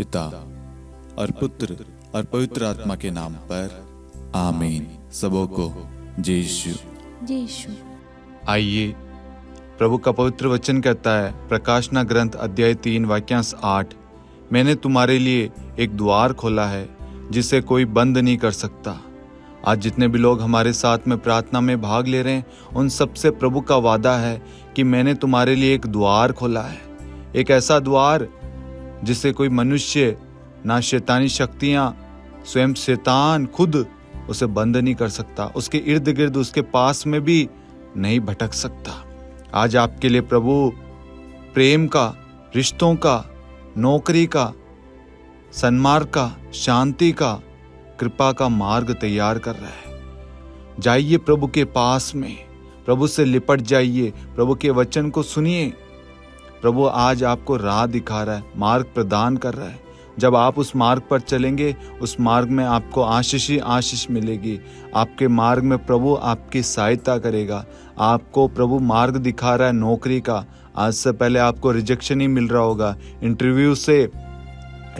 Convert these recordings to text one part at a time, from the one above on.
पिता और पुत्र और पवित्र आत्मा के नाम पर आमीन। सबों को जय यीशु। जय यीशु। आइए, प्रभु का पवित्र वचन कहता है, प्रकाशना ग्रंथ अध्याय 3 वाक्यांश 8, मैंने तुम्हारे लिए एक द्वार खोला है जिसे कोई बंद नहीं कर सकता। आज जितने भी लोग हमारे साथ में प्रार्थना में भाग ले रहे हैं, उन सबसे प्रभु का वादा है कि मैंने तुम्हारे लिए एक द्वार खोला है। एक ऐसा द्वार जिसे कोई मनुष्य, ना शैतानी शक्तियां, स्वयं शैतान खुद उसे बंद नहीं कर सकता। उसके इर्द गिर्द, उसके पास में भी नहीं भटक सकता। आज आपके लिए प्रभु प्रेम का, रिश्तों का, नौकरी का, सन्मार्ग का, शांति का, कृपा का मार्ग तैयार कर रहा है। जाइए प्रभु के पास में, प्रभु से लिपट जाइए, प्रभु के वचन को सुनिए। प्रभु आज आपको राह दिखा रहा है, मार्ग प्रदान कर रहा है। जब आप उस मार्ग पर चलेंगे, उस मार्ग में आपको आशीष ही आशीष मिलेगी। आपके मार्ग में प्रभु आपकी सहायता करेगा। आपको प्रभु मार्ग दिखा रहा है नौकरी का। आज से पहले आपको रिजेक्शन ही मिल रहा होगा, इंटरव्यू से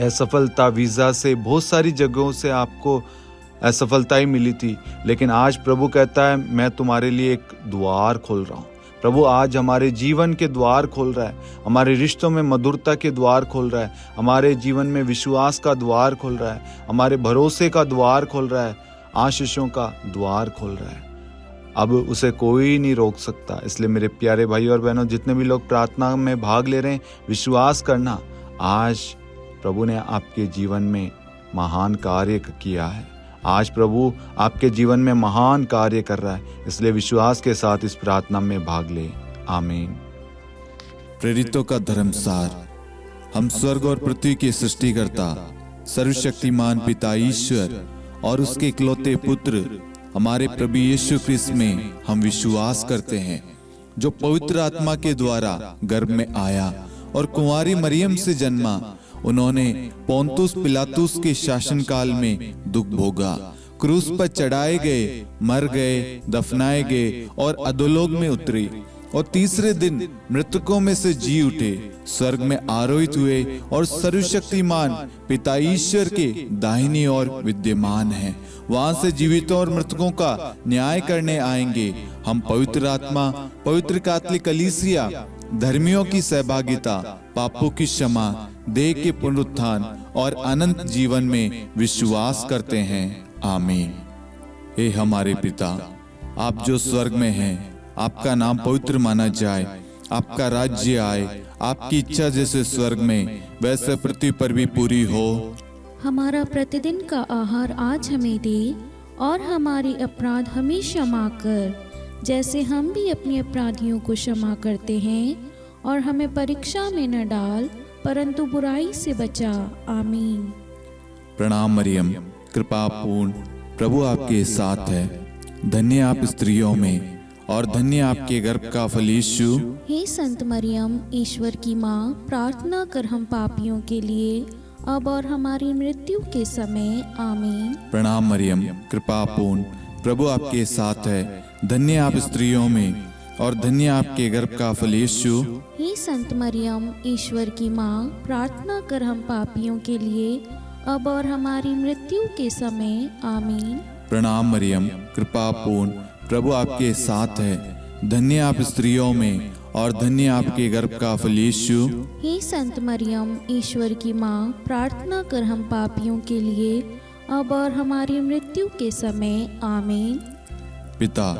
असफलता, वीज़ा से, बहुत सारी जगहों से आपको असफलता ही मिली थी। लेकिन आज प्रभु कहता है, मैं तुम्हारे लिए एक द्वार खोल रहा हूँ। प्रभु आज हमारे जीवन के द्वार खोल रहा है, हमारे रिश्तों में मधुरता के द्वार खोल रहा है, हमारे जीवन में विश्वास का द्वार खोल रहा है, हमारे भरोसे का द्वार खोल रहा है, आशीषों का द्वार खोल रहा है। अब उसे कोई नहीं रोक सकता। इसलिए मेरे प्यारे भाई और बहनों, जितने भी लोग प्रार्थना में भाग ले रहे हैं, विश्वास करना, आज प्रभु ने आपके जीवन में महान कार्य किया है। आज प्रभु आपके जीवन में महान कार्य कर रहा है। इसलिए विश्वास के साथ इस प्रार्थना में भाग ले। आमीन। प्रेरितों का धर्मसार। हम स्वर्ग और पृथ्वी के सृष्टिकर्ता, सर्वशक्तिमान पिता ईश्वर और उसके इकलौते पुत्र हमारे प्रभु यीशु क्रिस्त में हम विश्वास करते हैं, जो पवित्र आत्मा के द्वारा गर्भ में आया और कुंवारी मरियम से जन्मा। उन्होंने पोंतुस पिलातुस के शासनकाल में दुख भोगा, क्रूस पर चढ़ाए गए, मर गए, दफनाए गए और अधोलोक में उतरे और तीसरे दिन मृतकों में से जी उठे, स्वर्ग में आरोहित हुए और सर्वशक्तिमान पिता ईश्वर के दाहिनी ओर विद्यमान हैं। वहां से जीवितों और मृतकों का न्याय करने आएंगे। हम पवित्र आत्मा, पवित्र कैथोलिक कलीसिया, धर्मियों की सहभागिता, पापों की क्षमा, देह के पुनरुत्थान और अनंत जीवन में विश्वास करते हैं। आमीन। हे हमारे पिता, आप जो स्वर्ग में हैं, आपका नाम पवित्र माना जाए, आपका राज्य आए, आपकी इच्छा जैसे स्वर्ग में वैसे पृथ्वी पर भी पूरी हो। हमारा प्रतिदिन का आहार आज हमें दे, और हमारे अपराध हमें क्षमा कर, जैसे हम भी अपने अपराधियों को क्षमा करते हैं। और हमें परीक्षा में न डाल, परंतु बुराई से बचा। आमीन। प्रणाम मरियम, कृपा पूर्ण, प्रभु आपके साथ है। धन्य आप स्त्रियों में और धन्य आपके गर्भ का फल यीशु। हे संत मरियम, ईश्वर की माँ, प्रार्थना कर हम पापियों के लिए, अब और हमारी मृत्यु के समय। आमीन। प्रणाम मरियम, कृपा पूर्ण, प्रभु आपके साथ है। धन्य आप स्त्रियों में और धन्य आपके गर्भ का फल यीशु। हे संत मरियम, ईश्वर की माँ, प्रार्थना कर हम पापियों के लिए, अब और हमारी मृत्यु के समय। आमीन। प्रणाम मरियम, कृपा पूर्ण, प्रभु आपके साथ है। धन्य आप स्त्रियों में और धन्य आपके गर्भ का फल यीशु। हे संत मरियम, ईश्वर की माँ, प्रार्थना कर हम पापियों के लिए, अब और हमारी मृत्यु के समय। आमीन। पिता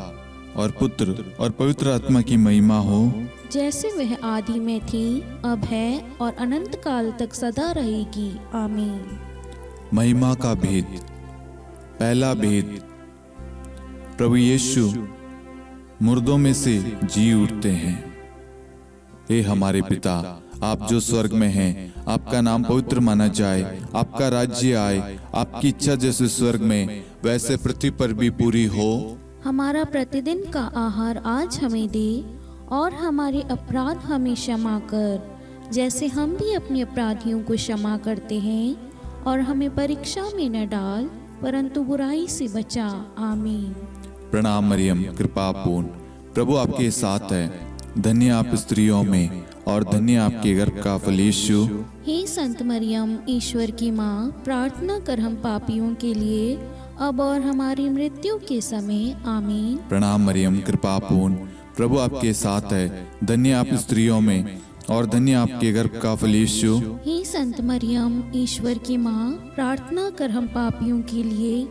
और पुत्र और पवित्र आत्मा की महिमा हो, जैसे वह आदि में थी, अब है और अनंत काल तक सदा रहेगी। आमीन। महिमा का भेद। पहला भेद, प्रभु यीशु मुर्दों में से जी उठते हैं। हे हमारे पिता, आप जो स्वर्ग में हैं, आपका नाम पवित्र माना जाए, आपका राज्य आए, आपकी इच्छा जैसे स्वर्ग में वैसे पृथ्वी पर भी पूरी हो। हमारा प्रतिदिन का आहार आज हमें दे, और हमारे अपराध हमें क्षमा कर, जैसे हम भी अपने अपराधियों को क्षमा करते हैं। और हमें परीक्षा में न डाल, परंतु बुराई से बचा। आमीन। प्रणाम मरियम, कृपा पूर्ण, प्रभु आपके साथ है। धन्य आप स्त्रियों में और धन्य आपके गर्भ का फल यीशु। हे संत मरियम, ईश्वर की माँ, प्रार्थना कर हम पापियों के लिए, अब और हमारी मृत्यु के समय। आमीन। प्रणाम मरियम, कृपा पूर्ण, प्रभु आपके साथ है। धन्य आप स्त्रियों में और धन्य आपके गर्भ का फल यीशु। हे संत मरियम, ईश्वर की माँ, प्रार्थना कर हम पापियों के लिए,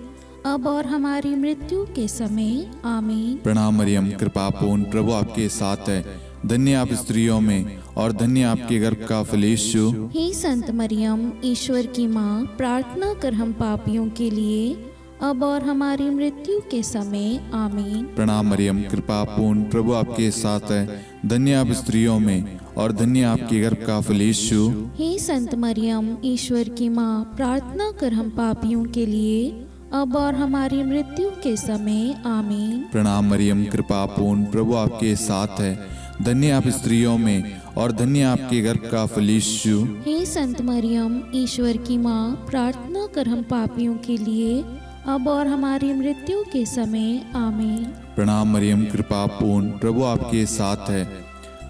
अब और हमारी मृत्यु के समय। आमीन। प्रणाम मरियम, कृपा पूर्ण, प्रभु आपके साथ है। धन्य आप स्त्रियों में और धन्य आपके गर्भ का फल यीशु। हे संत मरियम, ईश्वर की माँ, प्रार्थना कर हम पापियों के लिए, अब और हमारी मृत्यु के समय। आमीन। प्रणाम मरियम, कृपा पूर्ण, प्रभु आपके साथ है। धन्य आप स्त्रियों में और धन्य आपके गर्भ का फल यीशु। हे संत मरियम, ईश्वर की माँ, प्रार्थना कर हम पापियों के लिए, अब और हमारी मृत्यु के समय। आमीन। प्रणाम मरियम, कृपा पूर्ण, प्रभु आपके साथ है। धन्य आप स्त्रियों में और धन्य आपके गर्भ का फल यीशु। हे संत मरियम, ईश्वर की माँ, प्रार्थना कर हम पापियों के लिए, अब और हमारी मृत्यु के समय। आमीन। प्रणाम मरियम, कृपा पूर्ण, प्रभु आपके साथ है।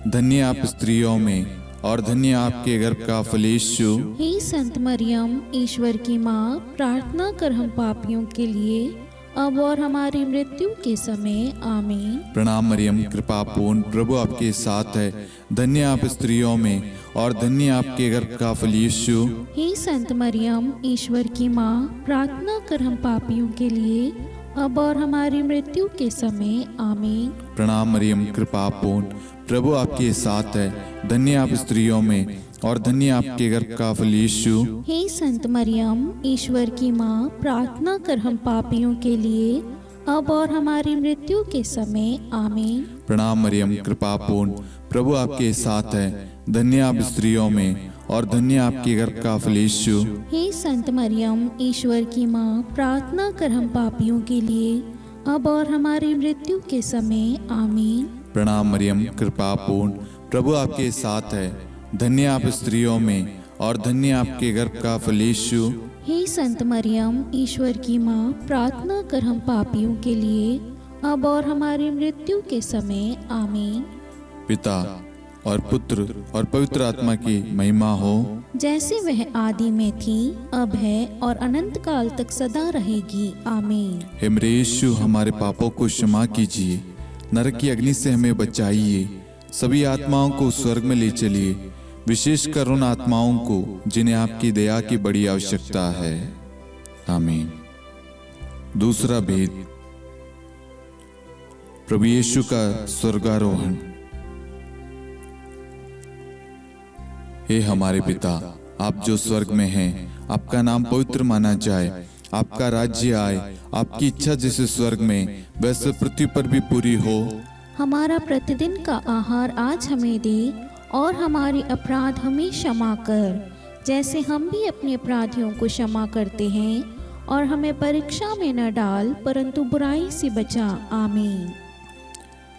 धन्य आप स्त्रियों में और धन्य आपके गर्भ का फल यीशु। हे संत मरियम, ईश्वर की माँ, प्रार्थना कर हम पापियों के लिए, अब और हमारी मृत्यु के समय। आमीन। प्रणाम मरियम, कृपा पूर्ण, प्रभु आपके साथ है। धन्य आप स्त्रियों में और धन्य आपके गर्भ का फल यीशु। हे संत मरियम, ईश्वर की माँ, प्रार्थना कर हम पापियों के लिए, अब और हमारी मृत्यु के समय। आमीन। प्रणाम मरियम, कृपा पूर्ण, प्रभु आपके साथ है। धन्य आप स्त्रियों में और धन्य आपके गर्भ का फल यीशु। हे संत मरियम, ईश्वर की माँ, प्रार्थना कर हम पापियों के लिए, अब और हमारी मृत्यु के समय। आमीन। प्रणाम मरियम, कृपा पूर्ण, प्रभु आपके साथ है। धन्य आप स्त्रियों में और धन्य आपके गर्भ का फल यीशु। हे संत मरियम, ईश्वर की माँ, प्रार्थना कर हम पापियों के लिए, अब और हमारी मृत्यु के समय। आमीन। प्रणाम मरियम, कृपा पूर्ण, प्रभु आपके साथ है। धन्य आप स्त्रियों में और धन्य आपके गर्भ का फल यीशु। हे संत मरियम, ईश्वर की माँ, प्रार्थना कर हम पापियों के लिए, अब और हमारी मृत्यु के समय। आमीन। पिता और पुत्र और पवित्र आत्मा की महिमा हो, जैसे वह आदि में थी, अब है और अनंत काल तक सदा रहेगी। आमीन। हे मेरे यीशु, हमारे पापों को क्षमा कीजिए, नरक की अग्नि से हमें बचाइए, सभी आत्माओं को स्वर्ग में ले चलिए, विशेषकर उन आत्माओं को जिन्हें आपकी दया की बड़ी आवश्यकता है। आमीन। दूसरा भेद, प्रभु यीशु का स्वर्गारोहण। हे हमारे पिता, आप जो स्वर्ग में हैं, आपका नाम पवित्र माना जाए, आपका राज्य आए, आपकी इच्छा जैसे स्वर्ग में वैसे पृथ्वी पर भी पूरी हो। हमारा प्रतिदिन का आहार आज हमें दे, और हमारे अपराध हमें क्षमा कर, जैसे हम भी अपने अपराधियों को क्षमा करते हैं, और हमें परीक्षा में न डाल, परंतु बुराई से बचा। आमीन।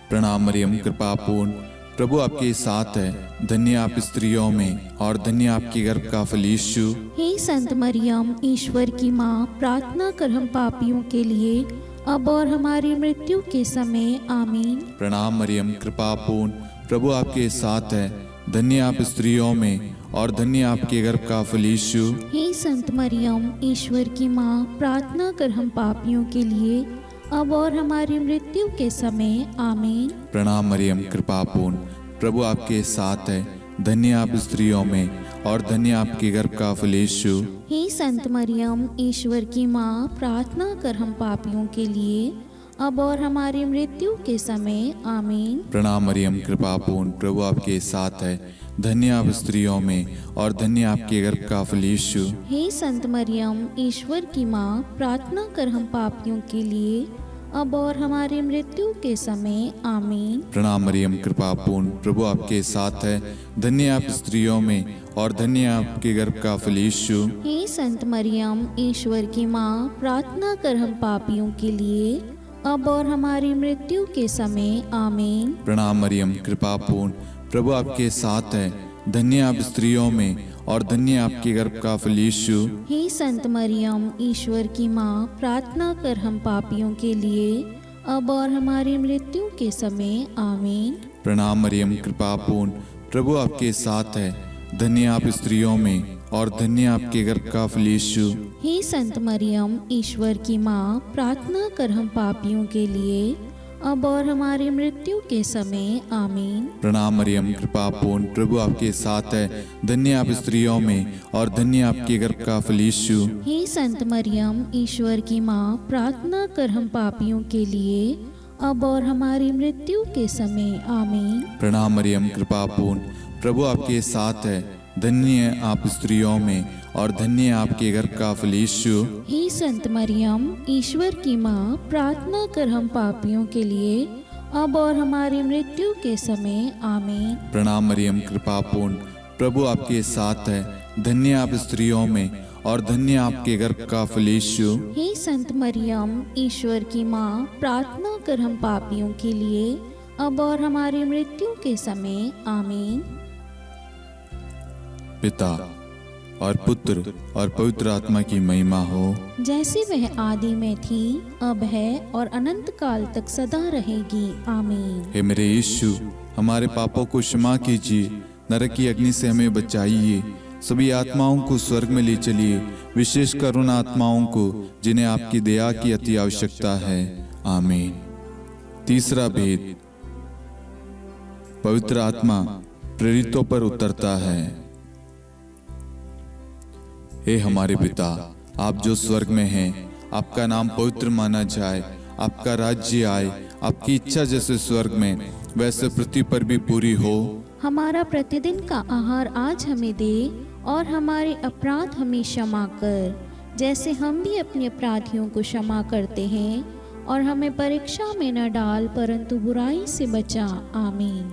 प्रणाम मरियम, कृपा पूर्ण, प्रभु आपके साथ है। धन्य आप स्त्रियों में और धन्य आपके गर्भ का फल यीशु। हे संत मरियम, ईश्वर की माँ, प्रार्थना कर हम पापियों के लिए, अब और हमारी मृत्यु के समय। आमीन। प्रणाम मरियम, कृपा पूर्ण, प्रभु आपके साथ है। धन्य आप स्त्रियों में और धन्य आपके गर्भ का फल यीशु। हे संत मरियम, ईश्वर की माँ, प्रार्थना कर हम पापियों के लिए, अब और हमारी मृत्यु के समय। आमीन। प्रणाम मरियम, कृपा पूर्ण, प्रभु आपके साथ है। धन्य आप स्त्रियों में और धन्य आपके गर्भ का फल यीशु। हे संत मरियम, ईश्वर की माँ, प्रार्थना कर हम पापियों के लिए, अब और हमारी मृत्यु के समय। आमीन। प्रणाम मरियम, कृपा पूर्ण, प्रभु आपके साथ है। धन्य आप स्त्रियों में और धन्य आपके गर्भ का फल यीशु। हे संत मरियम, ईश्वर की माँ, प्रार्थना कर हम पापियों के लिए, अब और हमारी मृत्यु के समय। आमीन। प्रणाम मरियम, कृपा पूर्ण, प्रभु आपके साथ है। धन्य आप स्त्रियों में और धन्य आपके गर्भ का फल यीशु। हे संत मरियम, ईश्वर की माँ, प्रार्थना कर हम पापियों के लिए, अब और हमारी मृत्यु के समय। आमीन। प्रणाम मरियम, कृपा पूर्ण, प्रभु आपके साथ है। धन्य आप स्त्रियों में और धन्य आपके गर्भ का फल यीशु। हे संत मरियम, ईश्वर की माँ, प्रार्थना कर हम पापियों के लिए, अब और हमारी मृत्यु के समय। आमीन। प्रणाम मरियम, कृपा पूर्ण, प्रभु आपके साथ है, धन्य आप स्त्रियों में और धन्य आपके गर्भ का फल यीशु। हे संत मरियम, ईश्वर की माँ, प्रार्थना कर हम पापियों के लिए, अब और हमारी मृत्यु के समय। आमीन। प्रणाम मरियम, कृपा पूर्ण, प्रभु आपके साथ है, धन्य आप स्त्रियों में और धन्य आपके गर्भ का फल यीशु। हे संत मरियम, ईश्वर की माँ, प्रार्थना कर हम पापियों के लिए, अब और हमारी मृत्यु के समय। आमीन। प्रणाम मरियम, कृपा पूर्ण, प्रभु आपके साथ है, धन्य आप स्त्रियों में और धन्य आपके गर्भ का फल यीशु। हे संत मरियम, ईश्वर की माँ, प्रार्थना कर हम पापियों के लिए, अब और हमारी मृत्यु के समय। आमीन। प्रणाम मरियम, कृपा पूर्ण, प्रभु आपके साथ है, धन्य आप स्त्रियों में और धन्य आपके गर्भ का फल यीशु। हे संत मरियम, ईश्वर की माँ, प्रार्थना कर हम पापियों के लिए, अब और हमारी मृत्यु के समय। आमीन। पिता और पुत्र और पवित्र आत्मा की महिमा हो, जैसे वह आदि में थी, अब है और अनंत काल तक सदा रहेगी। आमीन। हे मेरे यीशु, हमारे पापों को क्षमा कीजिए, नरक की अग्नि से हमें बचाइए, सभी आत्माओं को स्वर्ग में ले चलिए, विशेषकर उन आत्माओं को जिन्हें आपकी दया की अति आवश्यकता है। आमीन। तीसरा भेद, पवित्र आत्मा प्रेरितों पर उतरता है। हे हमारे पिता, आप जो स्वर्ग में हैं, आपका नाम पवित्र माना जाए, आपका राज्य आए, आपकी इच्छा जैसे स्वर्ग में वैसे पृथ्वी पर भी पूरी हो। हमारा प्रतिदिन का आहार आज हमें दे, और हमारे अपराध हमें क्षमा कर, जैसे हम भी अपने अपराधियों को क्षमा करते हैं, और हमें परीक्षा में न डाल, परंतु बुराई से बचा। आमीन।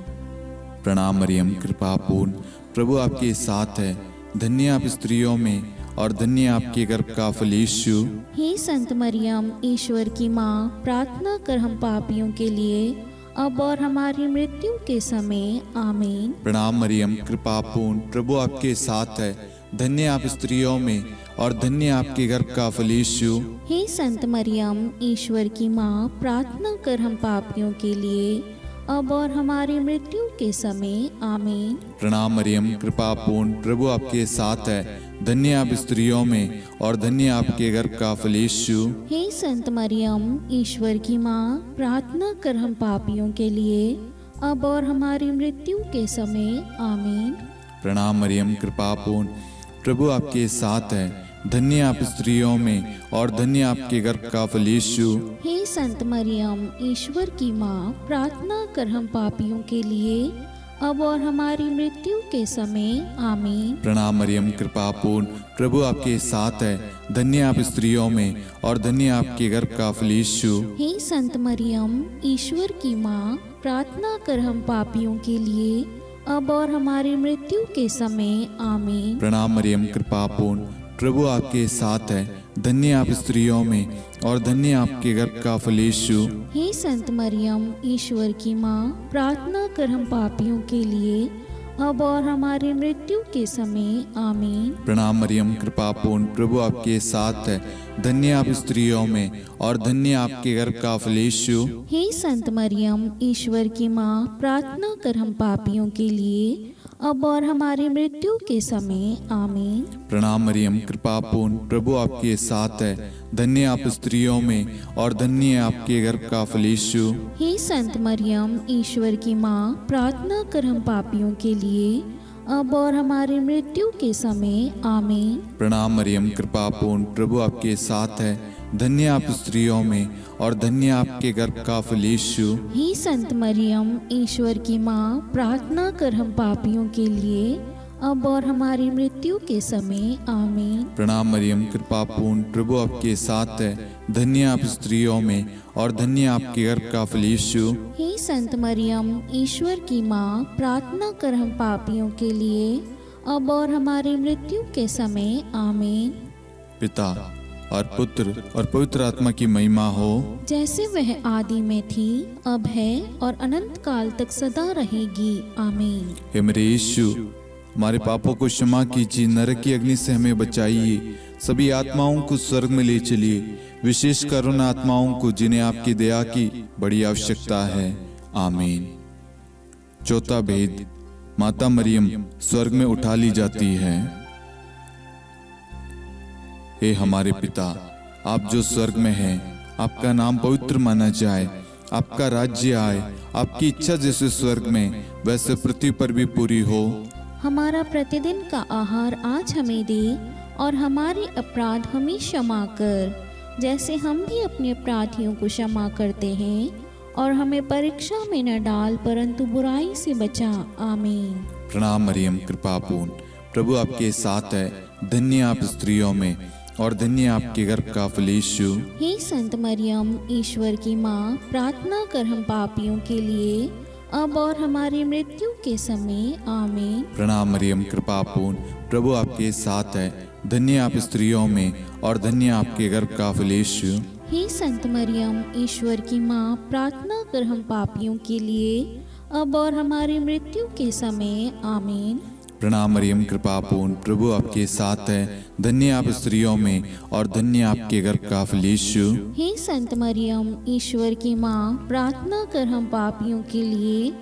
प्रणाम मरियम, कृपा पूर्ण, प्रभु आपके साथ है, धन्य आप स्त्रियों में और धन्य आपके गर्भ का फल यीशु। हे संत मरियम, ईश्वर की माँ, प्रार्थना कर हम पापियों के लिए, अब और हमारी मृत्यु के समय। आमीन। प्रणाम मरियम, कृपा पूर्ण, प्रभु आपके साथ है, धन्य आप स्त्रियों में और धन्य आपके गर्भ का फल यीशु। हे संत मरियम, ईश्वर की माँ, प्रार्थना कर हम पापियों के लिए, अब और हमारी मृत्यु के समय। आमीन। प्रणाम मरियम, कृपा पूर्ण, प्रभु आपके साथ है, धन्य आप स्त्रियों में और धन्य आपके गर्भ का फल यीशु। हे संत मरियम, ईश्वर की माँ, प्रार्थना कर हम पापियों के लिए, अब और हमारी मृत्यु के समय। आमीन। प्रणाम मरियम, कृपा पूर्ण, प्रभु आपके साथ है, धन्य आप स्त्रियों में और धन्य आपके गर्भ का फल यीशु। हे संत मरियम, ईश्वर की माँ, प्रार्थना कर हम पापियों के लिए, अब और हमारी मृत्यु के समय। आमीन। प्रणाम मरियम, कृपा पूर्ण, प्रभु आपके साथ है, धन्य आप स्त्रियों में और धन्य आपके गर्भ का फल यीशु। हे संत मरियम, ईश्वर की माँ, प्रार्थना कर हम पापियों के लिए, अब और हमारी मृत्यु के समय। आमीन। प्रणाम मरियम, कृपा पूर्ण, प्रभु आपके साथ है, धन्य आप स्त्रियों में और धन्य आपके गर्भ का फल यीशु। हे संत मरियम, ईश्वर की माँ, प्रार्थना कर हम पापियों के लिए, अब और हमारी मृत्यु के समय। आमीन। प्रणाम मरियम, कृपा पूर्ण, प्रभु आपके साथ है, धन्य आप स्त्रियों में और धन्य आपके गर्भ का फल यीशु। हे संत मरियम, ईश्वर की माँ, प्रार्थना कर हम पापियों के लिए, अब और हमारी मृत्यु के समय। आमीन। प्रणाम मरियम, कृपा पूर्ण, प्रभु आपके साथ है, धन्य आप स्त्रियों में और धन्य आपके गर्भ का फल यीशु। हे संत मरियम, ईश्वर की माँ, प्रार्थना कर हम पापियों के लिए, अब और हमारी मृत्यु के समय। आमीन। प्रणाम मरियम, कृपा पूर्ण, प्रभु आपके साथ है, धन्य आप स्त्रियों में और धन्य आपके गर्भ का फल यीशु। हे संत मरियम, ईश्वर की माँ, प्रार्थना कर हम पापियों के लिए, अब और हमारी मृत्यु के समय। आमीन। प्रणाम मरियम, कृपा पूर्ण, प्रभु आपके साथ है, धन्य आप स्त्रियों में और धन्य आपके गर्भ का फल यीशु। हे संत मरियम, ईश्वर की माँ, प्रार्थना कर हम पापियों के लिए, अब और हमारी मृत्यु के समय। आमीन। पिता और पुत्र और पवित्र आत्मा की महिमा हो, जैसे वह आदि में थी, अब है और अनंत काल तक सदा रहेगी। आमीन। हे मेरे यीशु, हमारे पापों को क्षमा कीजिए, नरक की अग्नि से हमें बचाइए, सभी आत्माओं को स्वर्ग में ले चलिए, विशेषकर उन आत्माओं को जिन्हें आपकी दया की बड़ी आवश्यकता है। आमीन। चौथा भेद, माता मरियम स्वर्ग में उठा ली जाती है। हे हमारे पिता, आप जो स्वर्ग में हैं, आपका नाम पवित्र माना जाए, आपका राज्य आए, आपकी इच्छा जैसे स्वर्ग में वैसे पृथ्वी पर भी पूरी हो। हमारा प्रतिदिन का आहार आज हमें दे, और हमारे अपराध हमें क्षमा कर, जैसे हम भी अपने अपराधियों को क्षमा करते हैं, और हमें परीक्षा में न डाल, परंतु बुराई से बचा। आमीन। प्रणाम मरियम, कृपापूर्ण, प्रभु आपके साथ है, धन्य आप स्त्रियों में और धन्य आपके गर्भ का फल यीशु। हे संत मरियम, ईश्वर की माँ, प्रार्थना कर हम पापियों के लिए, अब और हमारी मृत्यु के समय। आमीन। प्रणाम मरियम, कृपापूर्ण, प्रभु आपके साथ है, धन्य आप स्त्रियों में और धन्य आपके गर्भ का फल यीशु। हे संत मरियम, ईश्वर की माँ, प्रार्थना कर हम पापियों के लिए, अब और हमारी मृत्यु के समय। आमीन। प्रणाम मरियम, कृपापूर्ण, प्रभु आपके साथ है, धन्य आप स्त्रियों में और धन्य आपके गर्भ का फल यीशु। हे संत मरियम, ईश्वर की माँ, प्रार्थना कर हम पापियों के लिए,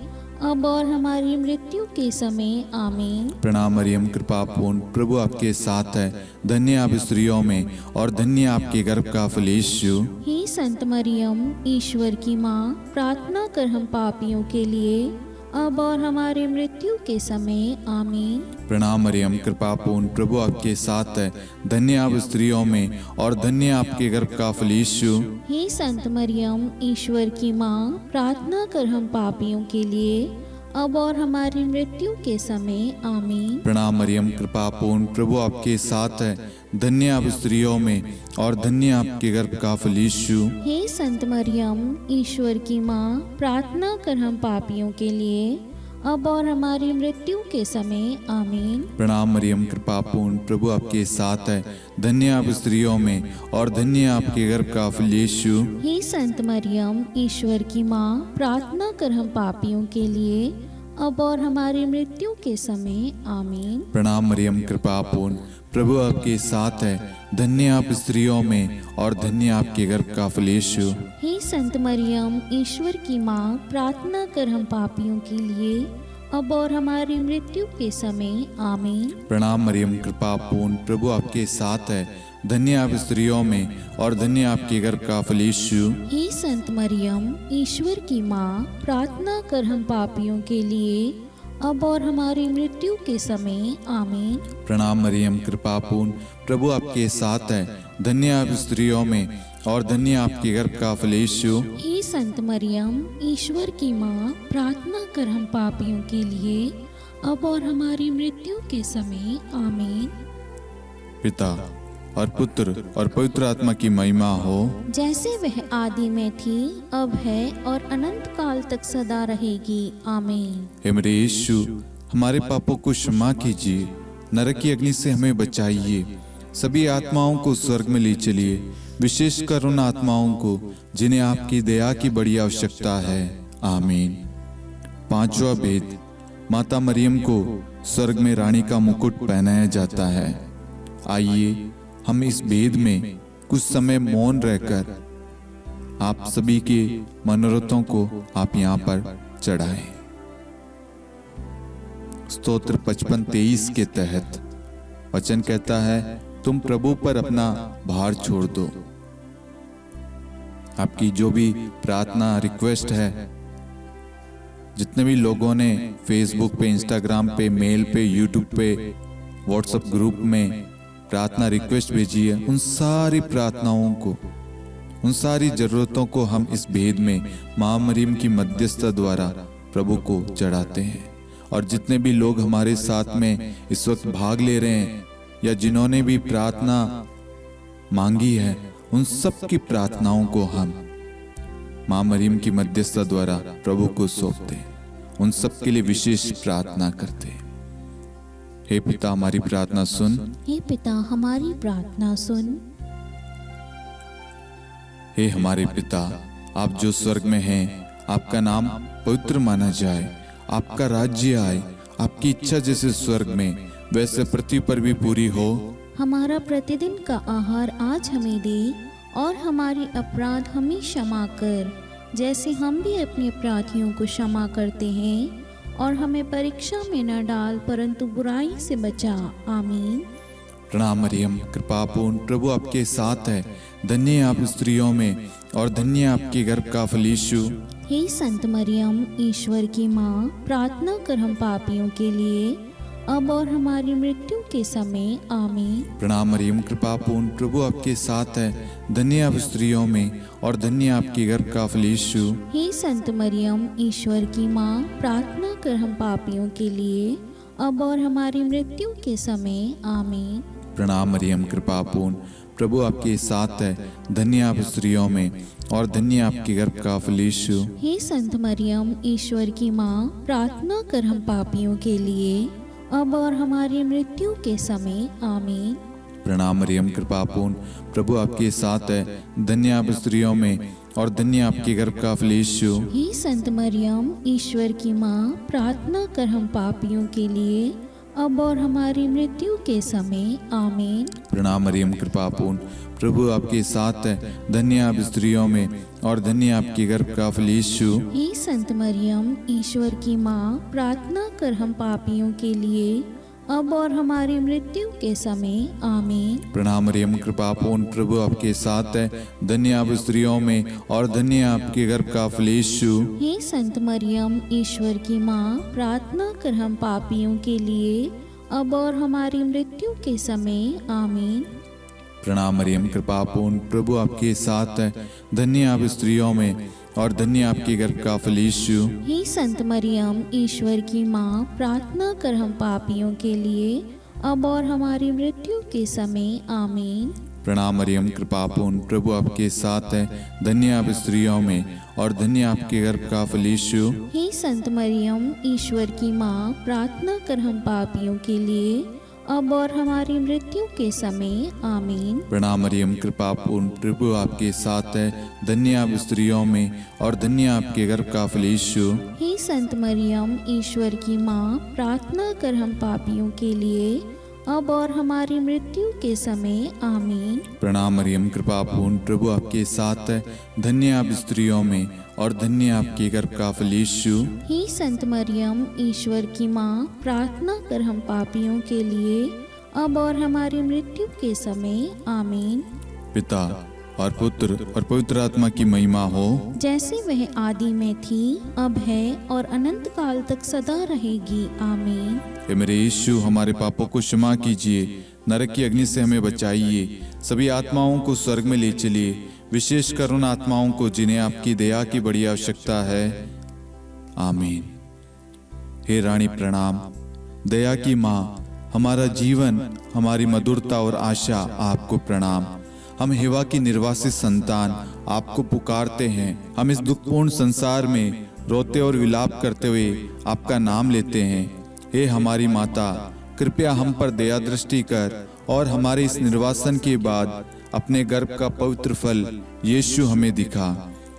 अब और हमारी मृत्यु के समय। आमीन। प्रणाम मरियम, कृपापूर्ण, प्रभु आपके साथ है, धन्य आप स्त्रियों में और धन्य आपके गर्भ का फल यीशु। हे संत मरियम, ईश्वर की माँ, प्रार्थना कर हम पापियों के लिए, अब और हमारी मृत्यु के समय। आमीन। प्रणाम मरियम, कृपापूर्ण, प्रभु आपके साथ है, धन्य आप स्त्रियों में और धन्य आपके गर्भ का फल यीशु। हे संत मरियम, ईश्वर की माँ, प्रार्थना कर हम पापियों के लिए, अब और हमारी मृत्यु के समय। आमीन। प्रणाम मरियम, कृपापूर्ण, प्रभु आपके साथ है, धन्य आप स्त्रियों में और धन्य आपके गर्भ का फल यीशु। हे संत मरियम, ईश्वर की माँ, प्रार्थना कर हम पापियों के लिए, अब और हमारी मृत्यु के समय। आमीन। प्रणाम मरियम, कृपापूर्ण, प्रभु आपके साथ है, धन्य आप स्त्रियों में और धन्य आपके गर्भ का फल यीशु। हे संत मरियम, ईश्वर की माँ, प्रार्थना कर हम पापियों के लिए, अब और हमारी मृत्यु के समय। आमीन। प्रणाम मरियम, कृपापूर्ण, प्रभु आपके साथ है, धन्य आप स्त्रियों में और धन्य आपके गर्भ का फल यीशु। हे संत मरियम, ईश्वर की माँ, प्रार्थना कर हम पापियों के लिए, अब और हमारी मृत्यु के समय। आमीन। प्रणाम मरियम, कृपापूर्ण, प्रभु आपके साथ है, धन्य आप स्त्रियों में और धन्य आपके गर्भ का फल यीशु। हे संत मरियम, ईश्वर की माँ, प्रार्थना कर हम पापियों के लिए, अब और हमारी मृत्यु के समय। आमीन। प्रणाम मरियम, कृपापूर्ण, प्रभु आपके साथ है, धन्य आप स्त्रियों में और धन्य आपके गर्भ का फल यीशु। हे संत मरियम, ईश्वर की माँ, प्रार्थना कर हम पापियों के लिए, अब और हमारी मृत्यु के समय। आमीन। पिता और पुत्र और पवित्र आत्मा की महिमा हो, जैसे वह आदि में थी, अब है और अनंत काल तक सदा रहेगी। आमीन। हे मेरे यीशु, हमारे पापों को क्षमा कीजिए, नरक की अग्नि से हमें बचाइए, सभी आत्माओं को स्वर्ग में ले चलिए, विशेषकर उन आत्माओं को जिन्हें आपकी दया की बड़ी आवश्यकता है। आमीन। पांचवा भेद, माता मरियम को स्वर्ग में रानी का मुकुट पहनाया जाता है। आइए हम इस भेद में कुछ समय मौन रहकर आप सभी के मनोरथों को आप यहाँ पर चढ़ाएं। स्तोत्र 55-23 के तहत वचन कहता है, तुम प्रभु पर अपना भार छोड़ दो। आपकी जो भी प्रार्थना रिक्वेस्ट है, जितने भी लोगों ने फेसबुक पे, इंस्टाग्राम पे, मेल पे, यूट्यूब पे, व्हाट्सएप ग्रुप में प्रार्थना रिक्वेस्ट भेजी है, उन सारी प्रार्थनाओं को, उन सारी जरूरतों को हम इस भेद में मां मरियम की मध्यस्थता द्वारा प्रभु को चढ़ाते हैं। और जितने भी लोग हमारे साथ में इस वक्त भाग ले रहे हैं या जिन्होंने भी प्रार्थना मांगी है, उन सब की प्रार्थनाओं को हम मां मरियम की मध्यस्थता द्वारा प्रभु को सौंपते हैं, उन सब के लिए विशेष प्रार्थना करते हैं। हे पिता, हमारी प्रार्थना सुन। हे पिता, हमारी प्रार्थना सुन। हे हमारे पिता, आप जो स्वर्ग में हैं, आपका नाम पवित्र माना जाए, आपका राज्य आए, आपकी इच्छा जैसे स्वर्ग में वैसे पृथ्वी पर भी पूरी हो। हमारा प्रतिदिन का आहार आज हमें दे, और हमारे अपराध हमें क्षमा कर, जैसे हम भी अपने अपराधियों को क्षमा करते हैं, और हमें परीक्षा में न डाल, परंतु बुराई से बचा। आमीन। प्रणाम मरियम, कृपा पूर्ण, प्रभु आपके साथ है। धन्य है आप स्त्रियों में और धन्य है आपके गर्भ का फल यीशु। हे संत मरियम, ईश्वर की माँ, प्रार्थना कर हम पापियों के लिए, अब और हमारी मृत्यु के समय। आमीन। प्रणाम मरियम, कृपा पूर्ण, प्रभु आपके साथ है। धन्य है आप स्त्रियों में और धन्य है आपके गर्भ का फल यीशु। हे संत मरियम, ईश्वर की माँ, प्रार्थना कर हम पापियों के लिए, अब और हमारी मृत्यु के समय। आमीन। प्रणाम मरियम, कृपा पूर्ण, प्रभु आपके साथ है। धन्य है आप स्त्रियों में और धन्य है आपके गर्भ का फल यीशु। हे संत मरियम, ईश्वर की माँ, प्रार्थना कर हम पापियों के लिए, अब और हमारी मृत्यु के समय। आमीन। प्रणाम मरियम, कृपा पूर्ण, प्रभु आपके साथ है। धन्य है आप स्त्रियों में और धन्य है आपके गर्भ का फल यीशु। हे संत मरियम, ईश्वर की माँ, प्रार्थना कर हम पापियों के लिए, अब और हमारी मृत्यु के समय। आमीन। प्रणाम मरियम, कृपा पूर्ण, प्रभु आपके साथ है। धन्य है आप स्त्रियों में और धन्य है आपके गर्भ का फल यीशु। हे संत मरियम, ईश्वर की माँ, प्रार्थना कर हम पापियों के लिए, अब और हमारी मृत्यु के समय। आमीन। प्रणाम मरियम, कृपा पूर्ण, प्रभु आपके साथ है। धन्य है आप स्त्रियों में और धन्य है आपके गर्भ का फल यीशु। हे संत मरियम, ईश्वर की माँ, प्रार्थना कर हम पापियों के लिए, अब और हमारी मृत्यु के समय। आमीन। प्रणाम मरियम, कृपा पूर्ण, प्रभु आपके साथ है। धन्य है आप स्त्रियों में और धन्य है आपके गर्भ का फल यीशु। हे संत मरियम, ईश्वर की माँ, प्रार्थना कर हम पापियों के लिए, अब और हमारी मृत्यु के समय। आमीन। प्रणाम मरियम, कृपा पूर्ण, प्रभु आपके साथ है। धन्य है आप स्त्रियों में और धन्य है आपके गर्भ का फल यीशु। हे संत मरियम, ईश्वर की माँ, प्रार्थना कर हम पापियों के लिए, अब और हमारी मृत्यु के समय। आमीन। प्रणाम मरियम, कृपा पूर्ण, प्रभु आपके साथ है। धन्य है आप स्त्रियों में और धन्य है आपके गर्भ का फल यीशु। हे संत मरियम, ईश्वर की माँ, प्रार्थना कर हम पापियों के लिए, अब और हमारी मृत्यु के समय। आमीन। प्रणाम मरियम, कृपा पूर्ण, प्रभु आपके साथ है। धन्य है आप स्त्रियों में और धन्य है आपके गर्भ का फल यीशु। हे संत मरियम, ईश्वर की माँ, प्रार्थना कर हम पापियों के लिए, अब और हमारी मृत्यु के समय। आमीन। पिता और पुत्र और पवित्र आत्मा की महिमा हो, जैसे वह आदि में थी, अब है और अनंत काल तक सदा रहेगी। आमीन। हे मेरे यीशु, हमारे पापों को क्षमा कीजिए, नरक की अग्नि से हमें बचाइए, सभी आत्माओं को स्वर्ग में ले चलिए, विशेषकर उन आत्माओं को जिन्हें आपकी दया की बड़ी आवश्यकता है। आमीन। हे रानी प्रणाम, दया की माँ, हमारा जीवन, हमारी मधुरता और आशा आपको प्रणाम। हम हेवा की निर्वासित संतान आपको पुकारते हैं। हम इस दुखपूर्ण संसार में रोते और विलाप करते हुए आपका नाम लेते हैं। हे हमारी माता, कृपया हम पर दया दृष्टि कर और हमारे इस निर्वासन के बाद अपने गर्भ का पवित्र फल यीशु हमें दिखा।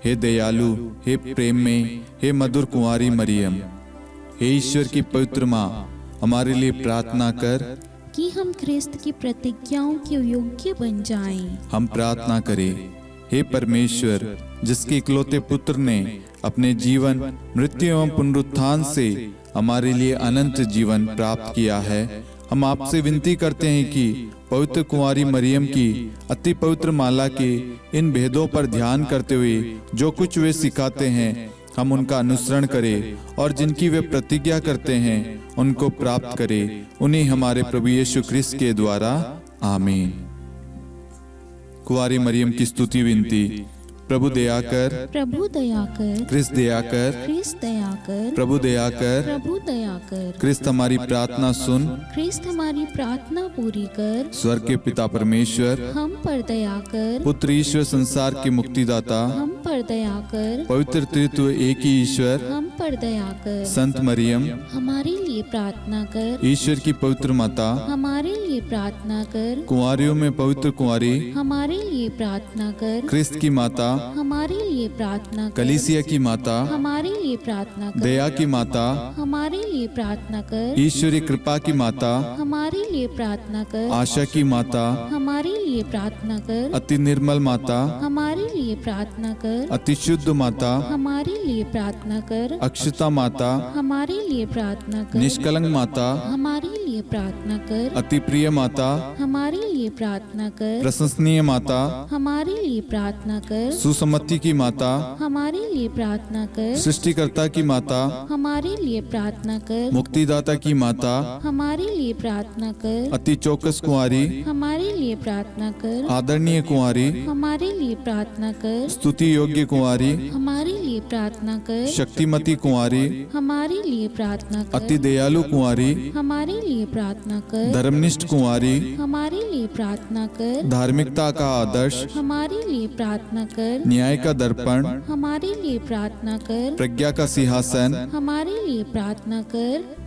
हे दयालु, हे प्रेम में, हे मधुर कुंवारी मरियम, हे ईश्वर की पवित्र माँ, हमारे लिए प्रार्थना कर कि हम ख्रिस्त की प्रतिज्ञाओं के योग्य बन जाएं। हम प्रार्थना करें। हे परमेश्वर, जिसके इकलौते पुत्र ने अपने जीवन, मृत्यु एवं पुनरुत्थान से हमारे लिए अनंत जीवन प्राप्त किया है, हम आपसे विनती करते हैं कि पवित्र कुंवारी मरियम की अति पवित्र माला के इन भेदों पर ध्यान करते हुए जो कुछ वे सिखाते हैं, हम उनका अनुसरण करें और जिनकी वे प्रतिज्ञा करते हैं उनको प्राप्त करें। उन्हीं हमारे प्रभु यीशु ख्रिस्त के द्वारा। आमीन। कुंवारी मरियम की स्तुति विनती। प्रभु दया कर, प्रभु दया कर, ख्रिस्त दया कर, ख्रिस्त दया कर, प्रभु दया कर, प्रभु दया कर, ख्रिस्त हमारी प्रार्थना सुन, ख्रिस्त हमारी प्रार्थना पूरी कर, स्वर्ग के पिता परमेश्वर, हम पर दया कर, पुत्र ईश्वर संसार के मुक्तिदाता, हम पर दया कर, पवित्र त्रित्व एक ही ईश्वर, हम पर दया कर, संत मरियम, हमारे लिए प्रार्थना कर, ईश्वर की पवित्र माता, हमारे लिए प्रार्थना कर, कुंवारियों में पवित्र कुंवारी, हमारे लिए प्रार्थना कर, ख्रिस्त की माता, हमारे लिए प्रार्थना कर, कलीसिया की माता, हमारे लिए प्रार्थना कर, दया की माता, हमारे लिए प्रार्थना कर, ईश्वरी कृपा की माता, हमारे लिए प्रार्थना कर, आशा की माता, हमारे लिए प्रार्थना कर, अति निर्मल माता, हमारे लिए प्रार्थना कर, अति शुद्ध माता, हमारे लिए प्रार्थना कर, अक्षता माता, हमारे लिए प्रार्थना कर। निष्कलंक माता, हमारे लिए प्रार्थना कर। अति प्रिय माता, हमारे लिए प्रार्थना कर। प्रशंसनीय माता, हमारे लिए प्रार्थना कर। सुसम्मति की माता, हमारे लिए प्रार्थना कर। सृष्टिकर्ता की माता, हमारे लिए प्रार्थना कर। मुक्तिदाता की माता, हमारे लिए प्रार्थना कर। अति चौकस कुंवारी, हमारे लिए प्रार्थना कर। आदरणीय कुंवारी, हमारे लिए प्रार्थना कर। स्तुति योग्य कुंवारी, हमारे लिए प्रार्थना कर। शक्तिमती कुंवारी, हमारे लिए प्रार्थना कर। अति दयालु कुंवारी, हमारे लिए प्रार्थना कर। धर्मनिष्ठ कुंवारी, हमारे लिए प्रार्थना कर। धार्मिकता का आदर्श, हमारे लिए प्रार्थना कर। न्याय का दर्पण, हमारे लिए प्रार्थना कर। प्रज्ञा का सिंहासन, हमारे लिए प्रार्थना कर।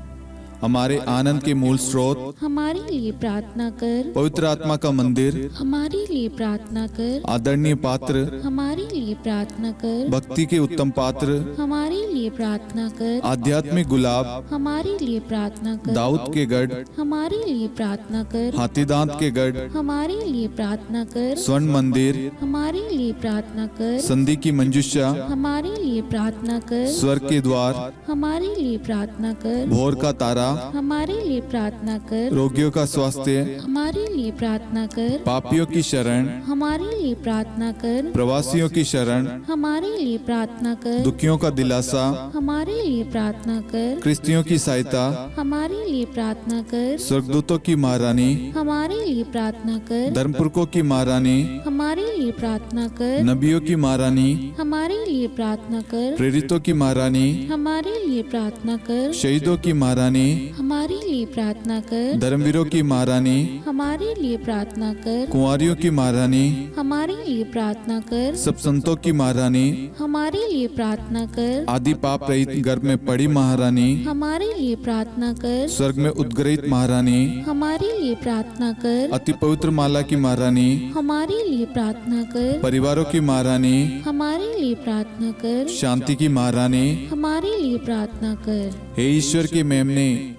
हमारे आनंद के मूल स्रोत, हमारे लिए प्रार्थना कर। पवित्र आत्मा का मंदिर, हमारे लिए प्रार्थना कर। आदरणीय पात्र, हमारे लिए प्रार्थना कर। भक्ति के उत्तम पात्र, हमारे लिए प्रार्थना कर। आध्यात्मिक गुलाब, हमारे लिए प्रार्थना कर। दाऊद के गढ़, हमारे लिए प्रार्थना कर। हाथीदांत के गढ़, हमारे लिए प्रार्थना कर। स्वर्ण मंदिर, हमारे लिए प्रार्थना कर। संधि की मंजुषा, हमारे लिए प्रार्थना कर। स्वर्ग के द्वार, हमारे लिए प्रार्थना कर। भोर का तारा, हमारे लिए प्रार्थना कर। रोगियों का स्वास्थ्य, हमारे लिए प्रार्थना कर। पापियों की शरण, हमारे लिए प्रार्थना कर। प्रवासियों की शरण, हमारे लिए प्रार्थना कर। दुखियों का दिलासा, हमारे लिए प्रार्थना कर। क्रिस्तियों की सहायता, हमारे लिए प्रार्थना कर। स्वर्गदूतों की महारानी, हमारे लिए प्रार्थना कर। धर्मपुरखों की महारानी, हमारे लिए प्रार्थना कर। नबियों की महारानी, हमारे लिए प्रार्थना कर। प्रेरितों की महारानी, हमारे लिए प्रार्थना कर। शहीदों की महारानी, हमारे लिए प्रार्थना कर। धर्मवीरों की महारानी, हमारे लिए प्रार्थना कर। कुंवारियों की महारानी, हमारे लिए प्रार्थना कर। सब संतों की महारानी, हमारे लिए प्रार्थना कर। आदि पाप रहित गर्भ में पड़ी महारानी, हमारे लिए प्रार्थना कर। स्वर्ग में उद्ग्रहित महारानी, हमारे लिए प्रार्थना कर। अति पवित्र माला की महारानी, हमारे लिए प्रार्थना कर। परिवारों की महारानी, हमारे लिए प्रार्थना कर। शांति की महारानी, हमारे लिए प्रार्थना कर। हे ईश्वर के मेमने,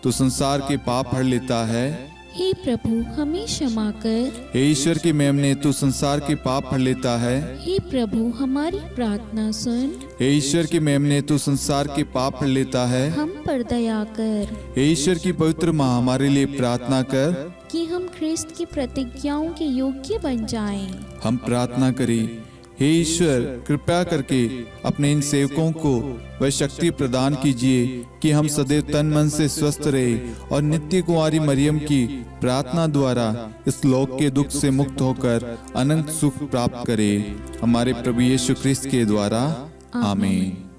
तू संसार के पाप हर लेता है। हे प्रभु हमें क्षमा कर। हे ईश्वर के मेमने, तू संसार के पाप हर लेता है। हे प्रभु हमारी प्रार्थना सुन। हे ईश्वर के मेमने, तू संसार के पाप हर लेता है। हम पर दया कर हे ईश्वर की पवित्र माँ, हमारे लिए प्रार्थना कर कि हम ख्रिस्त की प्रतिज्ञाओं के योग्य बन जाएं। हम प्रार्थना करें। हे ईश्वर, कृपया करके अपने इन सेवकों को वह शक्ति प्रदान कीजिए कि हम सदैव तन मन से स्वस्थ रहे और नित्य कुंवारी मरियम की प्रार्थना द्वारा इस लोक के दुख से मुक्त होकर अनंत सुख प्राप्त करें। हमारे प्रभु यीशु ख्रिस्त के द्वारा, आमीन।